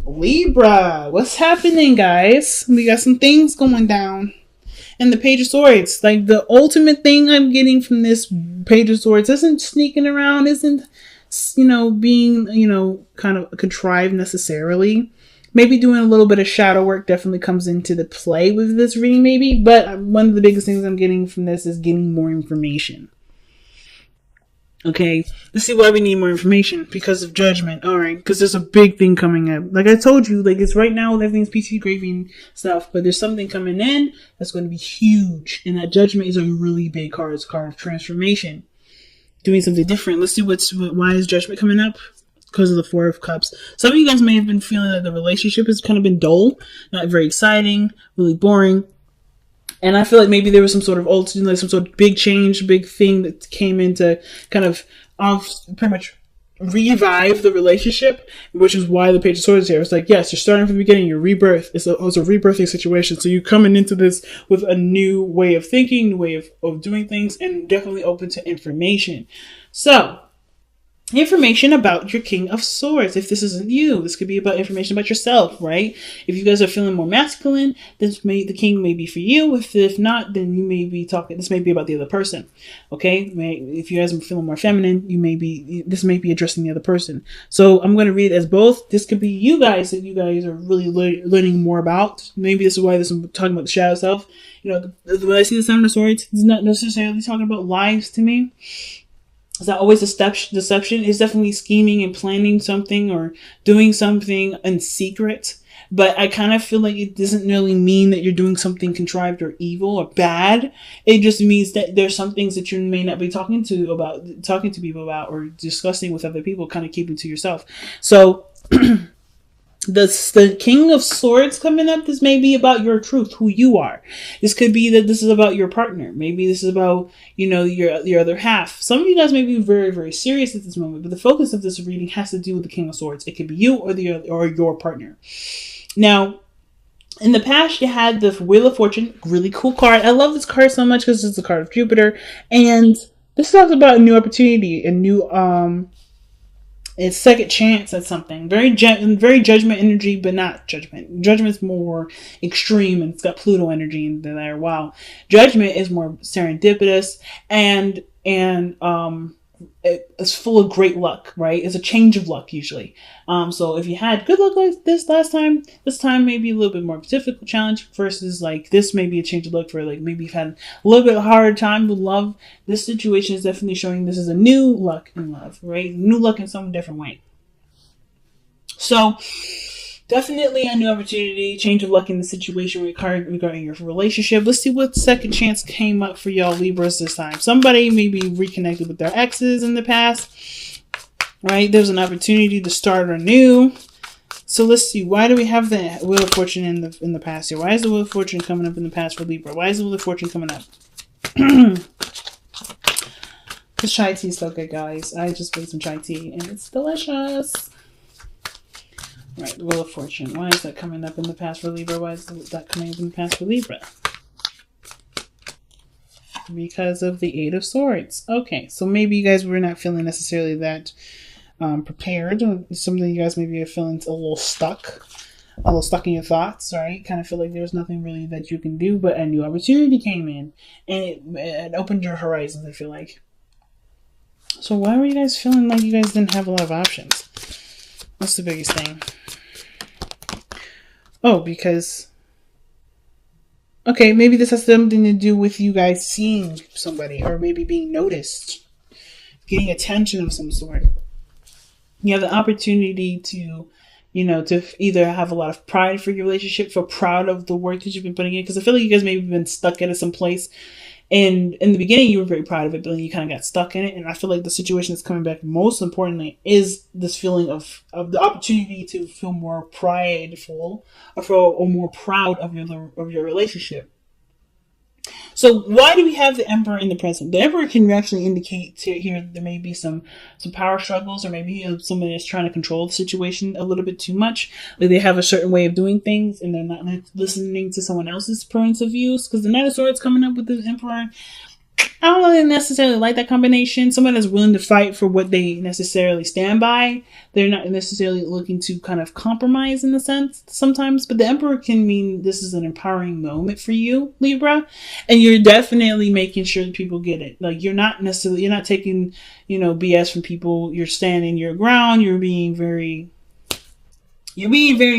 Libra, what's happening, guys? We got some things going down. And the Page of Swords, like the ultimate thing I'm getting from this Page of Swords isn't sneaking around, isn't, being, kind of contrived necessarily. Maybe doing a little bit of shadow work definitely comes into the play with this reading, maybe. But one of the biggest things I'm getting from this is getting more information. Okay, let's see why we need more information. Because of Judgment. Alright, because there's a big thing coming up. Like I told you, like it's right now everything's PC graving stuff, but there's something coming in that's going to be huge. And that Judgment is a really big card. It's a card of transformation. Doing something different. Let's see why is Judgment coming up? Because of the Four of Cups. Some of you guys may have been feeling that the relationship has kind of been dull, not very exciting, really boring. And I feel like maybe there was some sort of some sort of big change, big thing that came in to kind of pretty much revive the relationship, which is why the Page of Swords is here. It's like, yes, you're starting from the beginning, your rebirth. It's a rebirthing situation. So you're coming into this with a new way of thinking, new way of doing things, and definitely open to information. So, information about your King of Swords. If this isn't you, this could be about information about yourself, right? If you guys are feeling more masculine, the King may be for you. If not, then you may be this may be about the other person. Okay? If you guys are feeling more feminine, this may be addressing the other person. So I'm going to read it as both. This could be you guys that you guys are really learning more about. Maybe this is why I'm talking about the shadow self. When I see the Seven of Swords, it's not necessarily talking about lies to me. Is that always a deception? It's definitely scheming and planning something or doing something in secret. But I kind of feel like it doesn't really mean that you're doing something contrived or evil or bad. It just means that there's some things that you may not be talking to people about or discussing with other people, kind of keeping to yourself. So the King of Swords coming up, this may be about your truth, who you are. This could be that this is about your partner. Maybe this is about, your other half. Some of you guys may be very, very serious at this moment, but the focus of this reading has to do with the King of Swords. It could be you or your partner. Now, in the past, you had the Wheel of Fortune, really cool card. I love this card so much because it's a card of Jupiter, and this talks about a new opportunity, a new it's second chance at something. Very Judgment energy, but not Judgment. Judgment's more extreme and it's got Pluto energy in there. Wow. Judgment is more serendipitous and it's full of great luck, right? It's a change of luck usually. So if you had good luck like this last time, this time may be a little bit more difficult challenge versus like this may be a change of luck for like maybe you've had a little bit harder time with love. This situation is definitely showing this is a new luck in love, right? New luck in some different way. So definitely a new opportunity, change of luck in the situation regarding your relationship. Let's see what second chance came up for y'all Libras this time. Somebody maybe reconnected with their exes in the past, right? There's an opportunity to start anew. So let's see. Why do we have the Wheel of Fortune in the past here? Why is the Wheel of Fortune coming up in the past for Libra? Why is the Wheel of Fortune coming up? This chai tea is so good, guys. I just made some chai tea and it's delicious. Right, the Wheel of Fortune. Why is that coming up in the past for Libra? Why is that coming up in the past for Libra? Because of the Eight of Swords. Okay, so maybe you guys were not feeling necessarily that prepared. Some of you guys maybe are feeling a little stuck in your thoughts, right? Kind of feel like there's nothing really that you can do, but a new opportunity came in and it opened your horizons, I feel like. So why were you guys feeling like you guys didn't have a lot of options? What's the biggest thing? Oh, because... Okay, maybe this has something to do with you guys seeing somebody or maybe being noticed. Getting attention of some sort. You have the opportunity to, to either have a lot of pride for your relationship, feel proud of the work that you've been putting in. Because I feel like you guys maybe been stuck at some place. And in the beginning, you were very proud of it, but then you kind of got stuck in it. And I feel like the situation that's coming back most importantly is this feeling of the opportunity to feel more prideful or more proud of your relationship. So why do we have the Emperor in the present? The Emperor can actually indicate here there may be some power struggles, or maybe somebody is trying to control the situation a little bit too much. Like they have a certain way of doing things and they're not listening to someone else's points of views. Because the Knight of Swords coming up with the Emperor, I don't really necessarily like that combination. Someone that's willing to fight for what they necessarily stand by. They're not necessarily looking to kind of compromise in the sense sometimes, but the Emperor can mean this is an empowering moment for you, Libra, and you're definitely making sure that people get it. Like you're not taking, BS from people. You're standing your ground. You're being very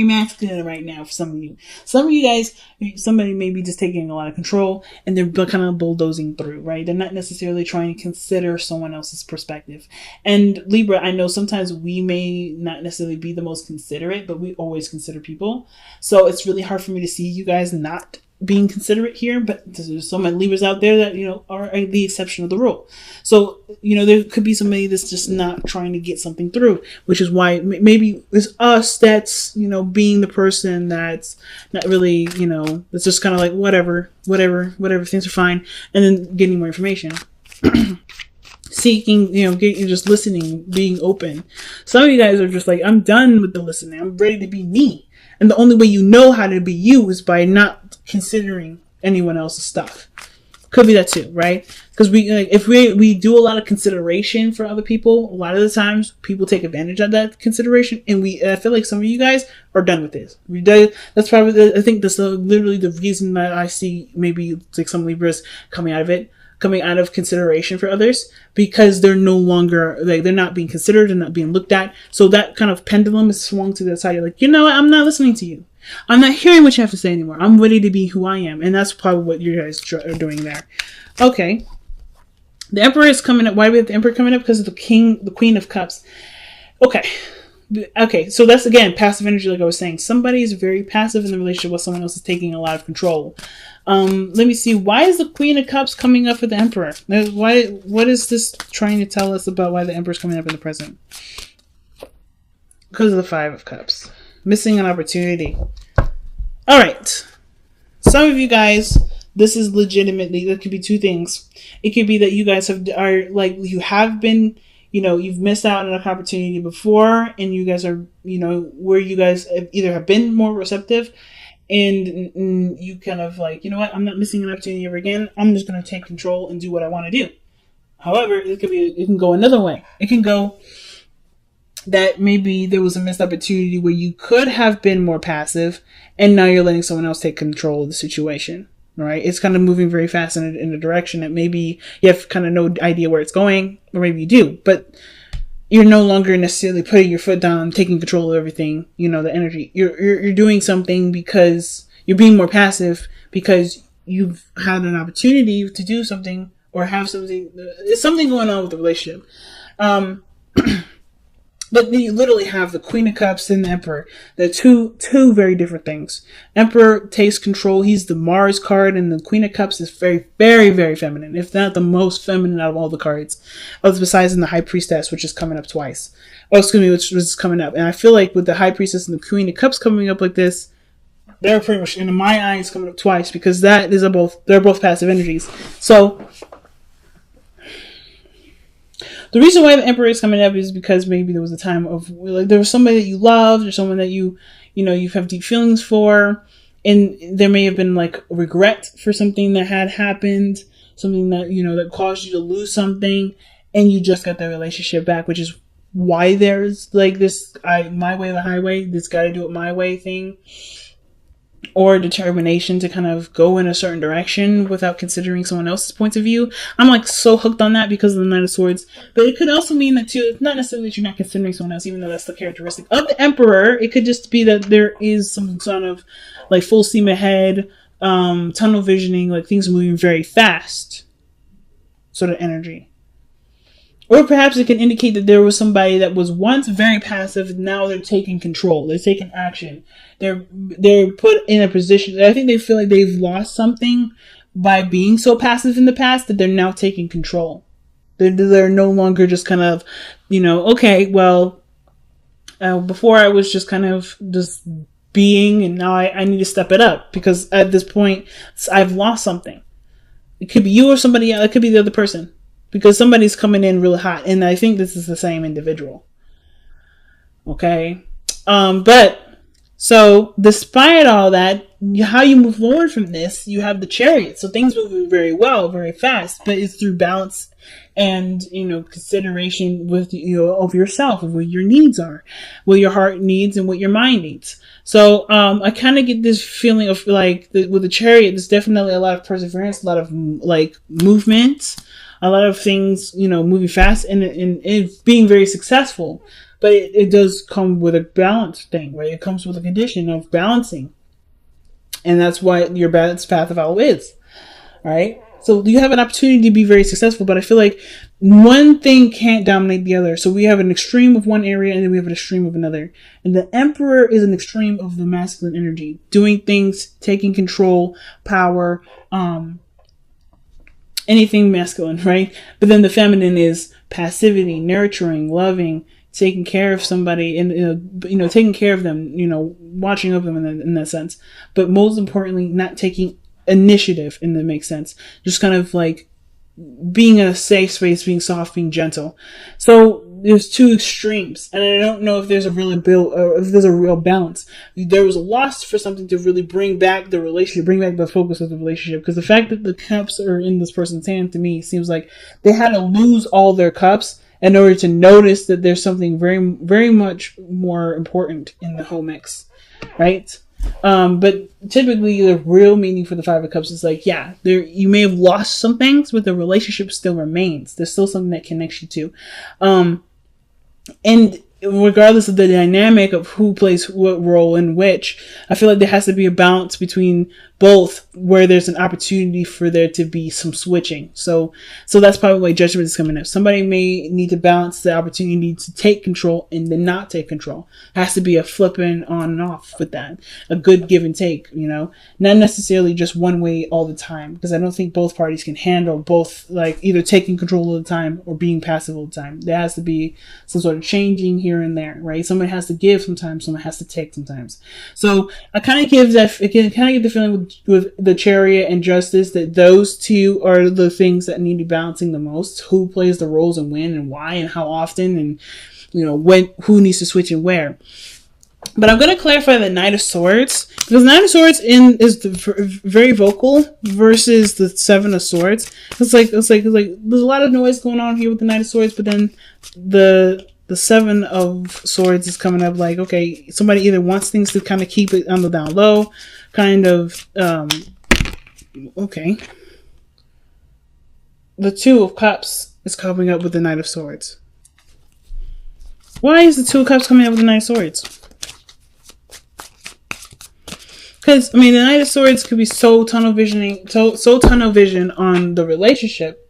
masculine right now for some of you. Some of you guys, somebody may be just taking a lot of control and they're kind of bulldozing through, right? They're not necessarily trying to consider someone else's perspective. And Libra, I know sometimes we may not necessarily be the most considerate, but we always consider people. So it's really hard for me to see you guys not being considerate here, but there's so many Libras out there that, are the exception of the rule. So, there could be somebody that's just not trying to get something through, which is why maybe it's us that's, being the person that's not really, that's just kind of like, whatever, things are fine. And then getting more information. Seeking, just listening, being open. Some of you guys are just like, I'm done with the listening. I'm ready to be me. And the only way you know how to be you is by not considering anyone else's stuff. Could be that too, right? Because if we do a lot of consideration for other people, a lot of the times people take advantage of that consideration, and I feel like some of you guys are done with this. That's probably, I think that's literally the reason that I see maybe like some Libras coming out of consideration for others, because they're no longer, like, they're not being considered and not being looked at. So that kind of pendulum is swung to the side. You're like, what? I'm not listening to you. I'm not hearing what you have to say anymore. I'm ready to be who I am. And that's probably what you guys are doing there. Okay. The Emperor is coming up. Why do we have the Emperor coming up? Because of the Queen of Cups. Okay, so that's, again, passive energy, like I was saying. Somebody is very passive in the relationship while someone else is taking a lot of control. Let me see. Why is the Queen of Cups coming up for the Emperor? What is this trying to tell us about why the Emperor is coming up in the present? Because of the Five of Cups. Missing an opportunity. All right. Some of you guys, this is legitimately, there could be two things. It could be that you guys you've missed out on an opportunity before, and you guys are, where you guys either have been more receptive, and you kind of like, what, I'm not missing an opportunity ever again. I'm just going to take control and do what I want to do. However, it can go another way. It can go that maybe there was a missed opportunity where you could have been more passive, and now you're letting someone else take control of the situation. Right? It's kind of moving very fast in a direction that maybe you have kind of no idea where it's going, or maybe you do, but you're no longer necessarily putting your foot down, taking control of everything, the energy. You're doing something because you're being more passive because you've had an opportunity to do something or have something. There's something going on with the relationship. But then you literally have the Queen of Cups and the Emperor. They're two very different things. Emperor takes control. He's the Mars card, and the Queen of Cups is very, very, very feminine, if not the most feminine out of all the cards. Besides in the High Priestess, which is coming up twice. Which was coming up. And I feel like with the High Priestess and the Queen of Cups coming up like this, they're pretty much, in my eyes, coming up twice, because they're both passive energies. So the reason why the Emperor is coming up is because maybe there was a time of, like, there was somebody that you loved, or someone that you have deep feelings for, and there may have been like regret for something that had happened, something that, that caused you to lose something, and you just got that relationship back, which is why there's like this, my way or the highway, this gotta do it my way thing, or determination to kind of go in a certain direction without considering someone else's point of view. I'm like so hooked on that because of the Knight of Swords. But it could also mean that too, it's not necessarily that you're not considering someone else, even though that's the characteristic of the Emperor. It could just be that there is some sort of like full steam ahead, tunnel visioning, like things moving very fast sort of energy. Or perhaps it can indicate that there was somebody that was once very passive, now they're taking control. They're taking action. They're put in a position. I think they feel like they've lost something by being so passive in the past that they're now taking control. They're no longer just kind of, okay, well, before I was just kind of just being, and now I need to step it up, because at this point I've lost something. It could be you or somebody else. It could be the other person. Because somebody's coming in really hot. And I think this is the same individual. Okay? But So despite all that, how you move forward from this, you have the Chariot. So things move very well, very fast, but it's through balance and, consideration with, of yourself, of what your needs are, what your heart needs and what your mind needs. So, I kind of get this feeling of like with the Chariot, there's definitely a lot of perseverance, a lot of like movement, a lot of things, moving fast and being very successful. But it does come with a balance thing, right? It comes with a condition of balancing. And that's what your balanced path of all is. Right? So you have an opportunity to be very successful, but I feel like one thing can't dominate the other. So we have an extreme of one area and then we have an extreme of another. And the Emperor is an extreme of the masculine energy. Doing things, taking control, power, anything masculine, right? But then the feminine is passivity, nurturing, loving, taking care of somebody and, taking care of them, watching over them in that sense. But most importantly, not taking initiative, and that makes sense. Just kind of like being in a safe space, being soft, being gentle. So there's two extremes, and I don't know if there's a real balance. There was a loss for something to really bring back the relationship, bring back the focus of the relationship. Because the fact that the cups are in this person's hand, to me, seems like they had to lose all their cups in order to notice that there's something very, very much more important in the whole mix, right? But typically the real meaning for the Five of Cups is like, yeah, you may have lost some things, but the relationship still remains. There's still something that connects you to. And regardless of the dynamic of who plays what role in which, I feel like there has to be a balance between both, where there's an opportunity for there to be some switching. So that's probably why Judgment is coming up. Somebody may need to balance the opportunity to take control and then not take control. It has to be a flipping on and off with that. A good give and take, not necessarily just one way all the time, because I don't think both parties can handle both, like either taking control all the time or being passive all the time. There has to be some sort of changing here and there, right? Someone has to give sometimes, someone has to take sometimes. So I kind of get the feeling with the Chariot and Justice that those two are the things that need to be balancing the most. Who plays the roles and when and why and how often, and who needs to switch and where. But I'm going to clarify the Knight of Swords, because Knight of Swords is very vocal versus the Seven of Swords. It's like there's a lot of noise going on here with the Knight of Swords, but then the Seven of Swords is coming up like, okay, somebody either wants things to kind of keep it on the down low, kind of, okay. The Two of Cups is coming up with the Knight of Swords. Why is the Two of Cups coming up with the Knight of Swords? Because, the Knight of Swords could be so tunnel vision on the relationship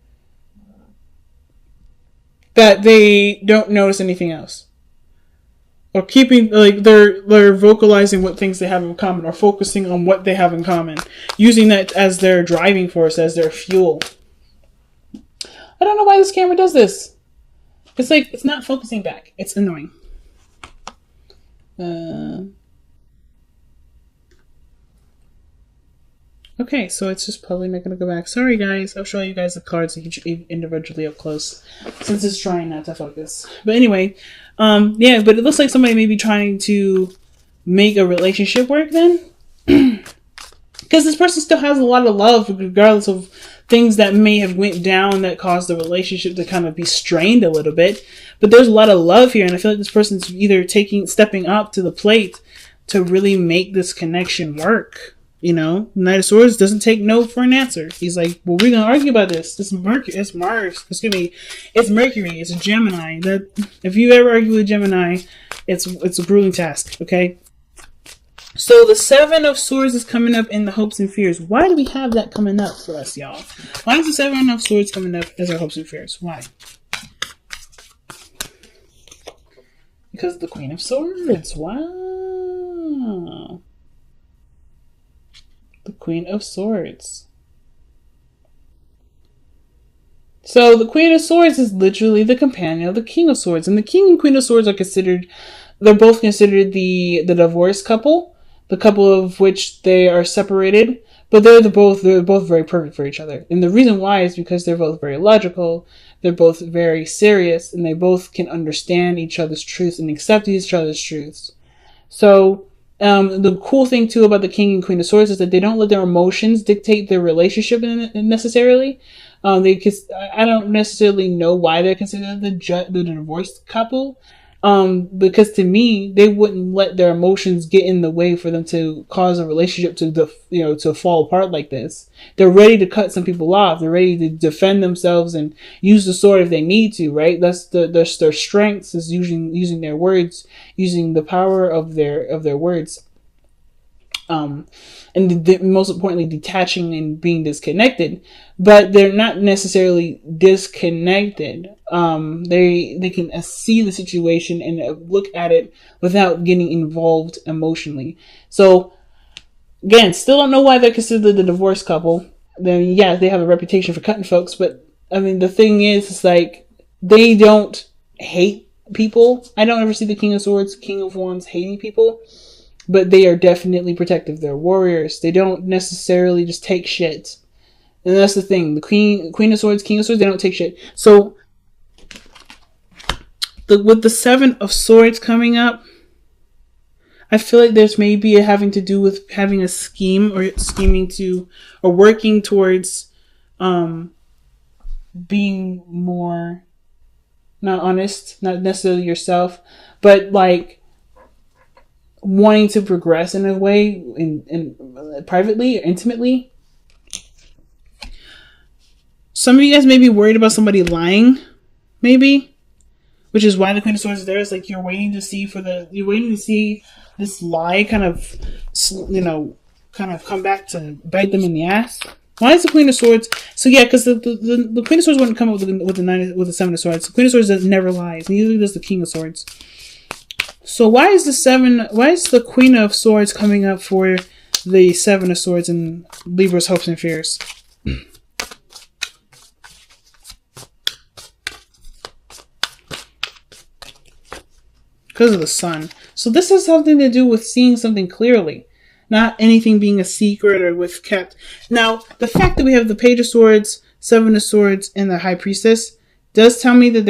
that they don't notice anything else. Or keeping, like, they're vocalizing what things they have in common, or focusing on what they have in common, using that as their driving force, as their fuel. I don't know why this camera does this. It's like, it's not focusing back. It's annoying. Okay, so it's just probably not going to go back. Sorry, guys. I'll show you guys the cards individually up close, since it's trying not to focus. But anyway, yeah, but it looks like somebody may be trying to make a relationship work then. Because this person still has a lot of love, regardless of things that may have went down that caused the relationship to kind of be strained a little bit. But there's a lot of love here, and I feel like this person's either stepping up to the plate to really make this connection work. Knight of Swords doesn't take no for an answer. He's like, well, we're going to argue about this. It's Mercury. It's Mars. Excuse me. It's Mercury. It's a Gemini. That, if you ever argue with Gemini, it's a grueling task, okay? So the Seven of Swords is coming up in the hopes and fears. Why do we have that coming up for us, y'all? Why is the Seven of Swords coming up as our hopes and fears? Why? Because the Queen of Swords. Wow. The Queen of Swords. So the Queen of Swords is literally the companion of the King of Swords. And the King and Queen of Swords are they're both considered the divorced couple. The couple of which they are separated. But they're both very perfect for each other. And the reason why is because they're both very logical. They're both very serious. And they both can understand each other's truths and accept each other's truths. So The cool thing too about the King and Queen of Swords is that they don't let their emotions dictate their relationship necessarily. I don't necessarily know why they're considered the divorced couple. Because to me, they wouldn't let their emotions get in the way for them to cause a relationship to fall apart like this. They're ready to cut some people off. They're ready to defend themselves and use the sword if they need to, right? That's their strengths is using their words, using the power of their words. And most importantly, detaching and being disconnected, but they're not necessarily disconnected. They can see the situation and look at it without getting involved emotionally. So again, still don't know why they're considered the divorced couple. Then yeah, they have a reputation for cutting folks, but I mean the thing is like they don't hate people. I don't ever see the King of Swords, King of Wands hating people. But they are definitely protective. They're warriors. They don't necessarily just take shit. And that's the thing. The Queen of Swords, King of Swords, they don't take shit. So, with the Seven of Swords coming up, I feel like there's maybe having to do with having a scheme or scheming to, or working towards being more, not honest, not necessarily yourself, but like, wanting to progress in a way in privately or intimately. Some of you guys may be worried about somebody lying, maybe, which is why the Queen of Swords is there. It's like you're waiting to see this lie kind of come back to bite them in the ass. Why is the Queen of Swords? So yeah, because the Queen of Swords wouldn't come up with the Seven of Swords. The Queen of Swords never lies. Neither does the King of Swords. So why is the Queen of Swords coming up for the Seven of Swords in Libra's hopes and fears? Because of the sun. So this has something to do with seeing something clearly. Not anything being a secret or with kept. Now, the fact that we have the Page of Swords, Seven of Swords, and the High Priestess does tell me that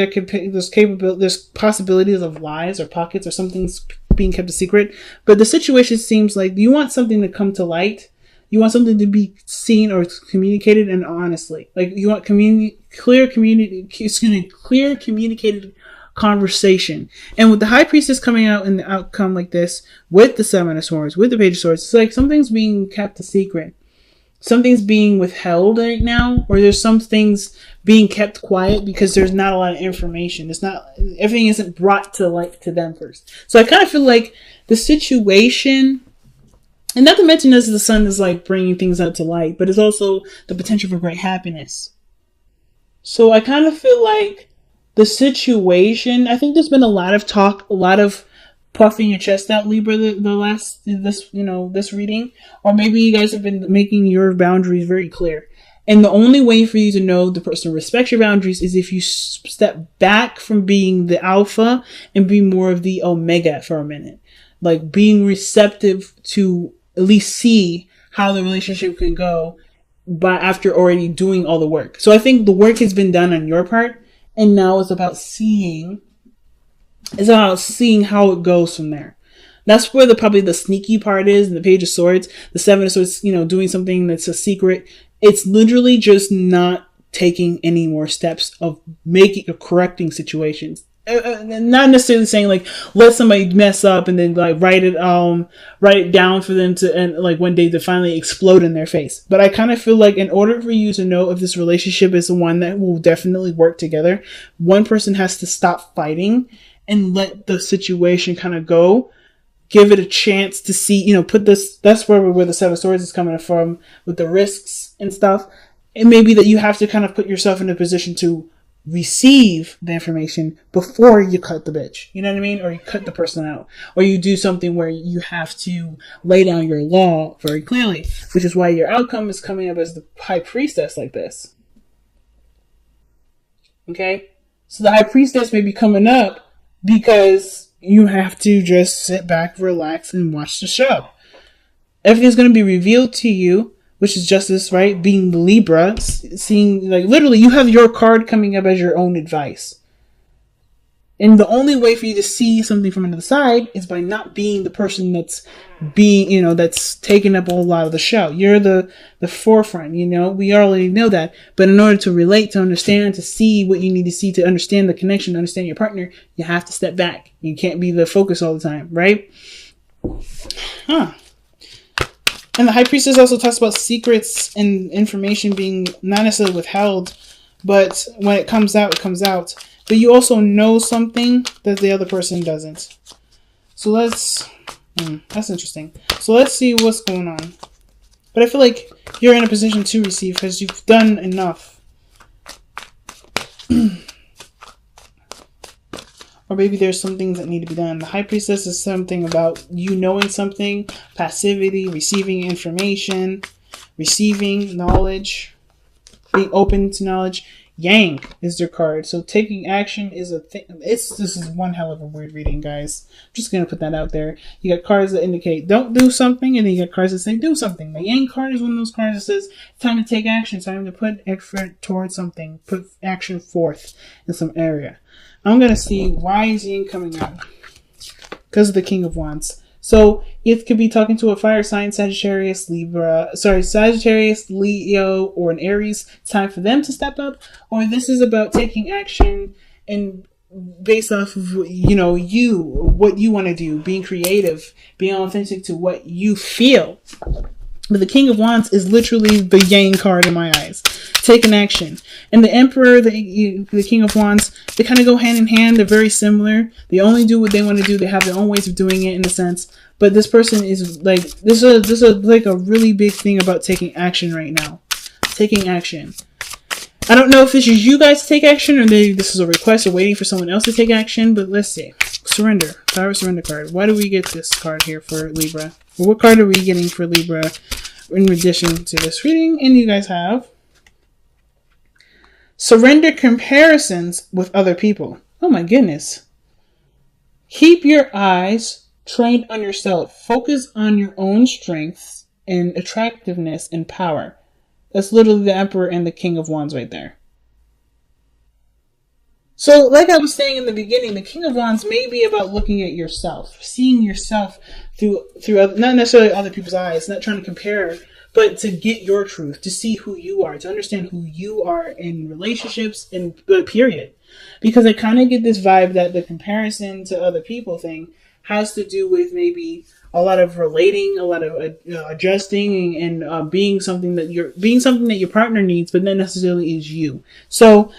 there's possibilities of lies or pockets or something's being kept a secret. But the situation seems like you want something to come to light. You want something to be seen or communicated and honestly. Like you want clear communicated conversation. And with the High Priestess coming out in the outcome like this, with the Seven of Swords, with the Page of Swords, it's like something's being kept a secret. Something's being withheld right now, or there's some things being kept quiet because there's not a lot of information. Everything isn't brought to light to them first. So I kind of feel like the situation, and not to mention this, the sun is like bringing things out to light, but it's also the potential for great happiness. So I kind of feel like the situation, I think there's been a lot of talk, a lot of puffing your chest out, Libra, this reading, or maybe you guys have been making your boundaries very clear. And the only way for you to know the person respects your boundaries is if you step back from being the alpha and be more of the omega for a minute, like being receptive to at least see how the relationship can go, but after already doing all the work. So I think the work has been done on your part, and now it's about seeing how it goes from there. That's where probably the sneaky part is in the Page of Swords. The Seven of Swords, doing something that's a secret. It's literally just not taking any more steps of correcting situations. Not necessarily saying like let somebody mess up and then like write it down for them to, and like one day to finally explode in their face. But I kind of feel like in order for you to know if this relationship is the one that will definitely work together, one person has to stop fighting and let the situation kind of go. Give it a chance to see, that's where the Seven of Swords is coming from with the risks and stuff. It may be that you have to kind of put yourself in a position to receive the information before you cut the bitch. You know what I mean? Or you cut the person out. Or you do something where you have to lay down your law very clearly, which is why your outcome is coming up as the High Priestess like this. Okay? So the High Priestess may be coming up because you have to just sit back, relax, and watch the show. Everything's going to be revealed to you, which is justice, right? Being Libra, seeing, like, literally, you have your card coming up as your own advice. And the only way for you to see something from another side is by not being the person that's that's taking up a whole lot of the show. You're the forefront, we already know that. But in order to relate, to understand, to see what you need to see, to understand the connection, to understand your partner, you have to step back. You can't be the focus all the time, right? Huh. And the High Priestess also talks about secrets and information being not necessarily withheld, but when it comes out, it comes out. But you also know something that the other person doesn't. So that's interesting. So let's see what's going on. But I feel like you're in a position to receive because you've done enough. Or maybe there's some things that need to be done. The High Priestess is something about you knowing something, passivity, receiving information, receiving knowledge, being open to knowledge. Yang is their card. So taking action is a thing. This is one hell of a weird reading, guys. I'm just going to put that out there. You got cards that indicate don't do something, and then you got cards that say do something. The Yang card is one of those cards that says it's time to take action. It's time to put effort towards something. Put action forth in some area. I'm going to see why is Yang coming out. Because of the King of Wands. So it could be talking to a fire sign, Sagittarius, Leo, or an Aries. It's time for them to step up. Or this is about taking action and based off of, what you want to do, being creative, being authentic to what you feel. But the King of Wands is literally the Yang card in my eyes. Taking action. And the Emperor, the King of Wands, they kind of go hand in hand. They're very similar. They only do what they want to do. They have their own ways of doing it in a sense. But this person is like, this is like a really big thing about taking action right now. Taking action. I don't know if this is you guys to take action or this is a request or waiting for someone else to take action. But let's see. Surrender. Power of Surrender card. Why do we get this card here for Libra? Well, what card are we getting for Libra in addition to this reading? And you guys have surrender comparisons with other people. Oh my goodness. Keep your eyes trained on yourself. Focus on your own strengths and attractiveness and power. That's literally the Emperor and the King of Wands right there. So, like I was saying in the beginning, the King of Wands may be about looking at yourself, seeing yourself through not necessarily other people's eyes, not trying to compare, but to get your truth, to see who you are, to understand who you are in relationships, and period. Because I kind of get this vibe that the comparison to other people thing has to do with maybe a lot of relating, a lot of adjusting, and being something that your partner needs, but not necessarily is you. So.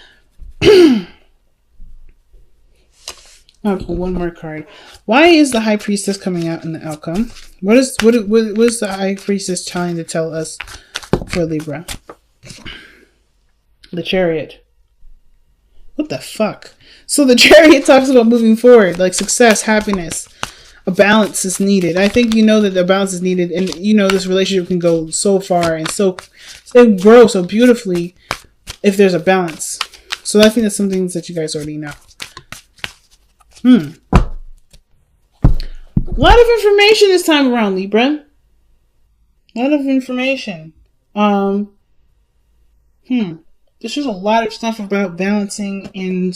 I'll pull one more card. Why is the High Priestess coming out in the outcome? What is the High Priestess trying to tell us for Libra? The Chariot. What the fuck? So the Chariot talks about moving forward, like success, happiness. A balance is needed. I think you know that the balance is needed, and this relationship can go so far and grow so beautifully if there's a balance. So I think that's some things that you guys already know. A lot of information this time around, Libra. A lot of information. There's just a lot of stuff about balancing and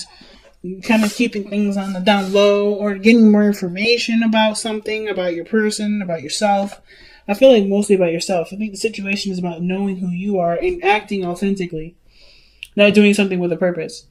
kind of keeping things on the down low or getting more information about something, about your person, about yourself. I feel like mostly about yourself. I think the situation is about knowing who you are and acting authentically, not doing something with a purpose.